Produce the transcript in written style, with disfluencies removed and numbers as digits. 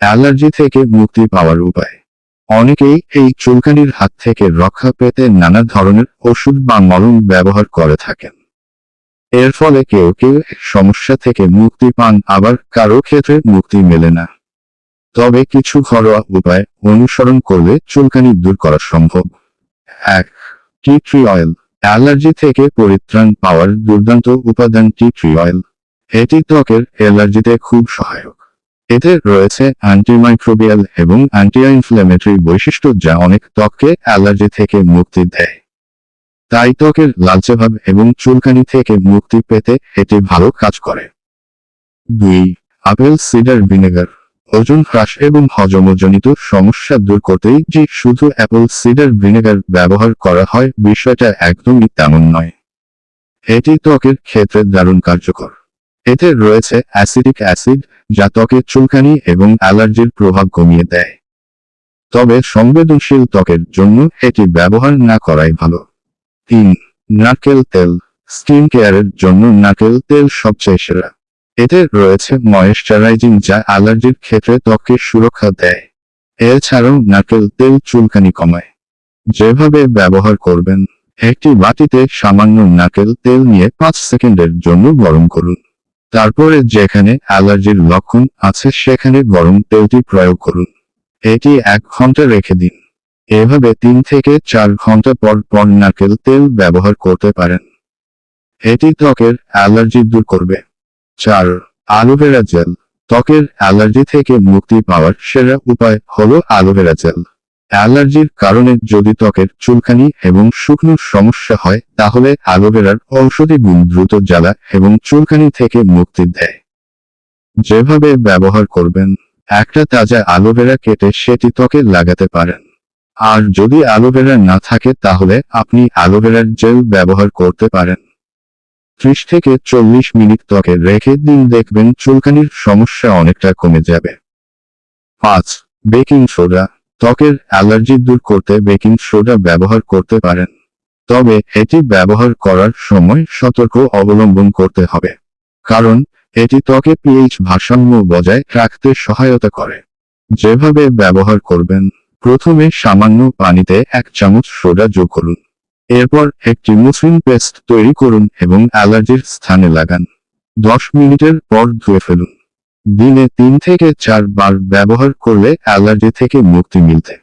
Allergy থেকে মুক্তি পাওয়ার উপায়। অনেকেই এই চুলকানির হাত থেকে রক্ষা পেতে নানা ধরনের ওষুধ বা মলম ব্যবহার করে থাকেন। এর ফলে কেউ কেউ সমস্যা থেকে মুক্তি পান, আবার কারো ক্ষেত্রে মুক্তি মেলে না। তবে কিছু ঘরোয়া উপায় অনুসরণ করলে চুলকানি দূর করা সম্ভব। 1. Tea tree oil. অ্যালার্জি থেকে পরিত্রাণ পাওয়ার দুর্দান্ত উপাদান টি ট্রি অয়েল। এটি ত্বকের অ্যালার্জিতে খুব সহায়ক। এতে রয়েছে অ্যান্টিমাইক্রোবিয়াল এবং অ্যান্টি ইনফ্ল্যামেটরি বৈশিষ্ট্য, যা অনেক ত্বককে অ্যালার্জি থেকে মুক্তি দেয়। তাই ত্বকের লালচে ভাব এবং চুলকানি থেকে মুক্তি পেতে এটি ভালো কাজ করে। 2. Apple cider vinegar. ওজন হ্রাস এবং হজমজনিত সমস্যা দূর করতেই যে শুধু অ্যাপল সিডার ভিনেগার ব্যবহার করা হয়, বিষয়টা একদমই তেমন নয়। এটি ত্বকের ক্ষেত্রে দারুণ কার্যকর। এতে রয়েছে অ্যাসিটিক অ্যাসিড, যা ত্বকের চুলকানি এবং অ্যালার্জির প্রভাব কমিয়ে দেয়। তবে সংবেদনশীল ত্বকের জন্য এটি ব্যবহার না করাই ভালো। 3. নারকেল তেল। স্কিন কেয়ারের জন্য নারকেল তেল সবচেয়ে সেরা। এতে রয়েছে ময়েশ্চারাইজিং, যা অ্যালার্জির ক্ষেত্রে ত্বককে সুরক্ষা দেয়। এছাড়াও নারকেল তেল চুলকানি কমায়। যেভাবে ব্যবহার করবেন: একটি বাটিতে সামান্য নারকেল তেল নিয়ে 5 সেকেন্ডের জন্য গরম করুন। তারপরে যেখানে অ্যালার্জির লক্ষণ আছে সেখানে গরম তেলটি প্রয়োগ করুন। এটি 1 ঘন্টা রেখে দিন। এভাবে 3 থেকে 4 ঘন্টা পর পর নারকেল তেল ব্যবহার করতে পারেন। এটি ত্বকের অ্যালার্জি দূর করবে। 4. Aloe vera gel. ত্বকের অ্যালার্জি থেকে মুক্তি পাওয়ার সেরা উপায় হলো অ্যালোভেরা জেল। অ্যালার্জির কারণে যদি ত্বকের চুলকানি এবং শুকনো সমস্যা হয়, তাহলে অ্যালোভেরার ঔষধি গুণ দ্রুত জ্বালা এবং চুলকানি থেকে মুক্তি দেয়। যেভাবে ব্যবহার করবেন: একটা তাজা অ্যালোভেরা কেটে সেটি ত্বকে লাগাতে পারেন। আর যদি অ্যালোভেরা না থাকে তাহলে আপনি অ্যালোভেরার জেল ব্যবহার করতে পারেন। 30 থেকে 40 মিনিট ত্বকে রেখে দিন, দেখবেন চুলকানির সমস্যা অনেকটা কমে যাবে। 5. Baking soda. ত্বকের অ্যালার্জি দূর করতে বেকিং সোডা ব্যবহার করতে পারেন। তবে এটি ব্যবহার করার সময় সতর্ক অবলম্বন করতে হবে, কারণ এটি ত্বকে পিএইচ ভারসাম্য বজায় রাখতে সহায়তা করে। যেভাবে ব্যবহার করবেন: প্রথমে সামান্য পানিতে 1 চামচ সোডা যোগ করুন। এরপর একটি মসৃণ পেস্ট তৈরি করুন এবং অ্যালার্জির স্থানে লাগান। 10 মিনিটের পর ধুয়ে ফেলুন। দিনে 3 থেকে 4 বার ব্যবহার করলে অ্যালার্জি থেকে মুক্তি মিলতে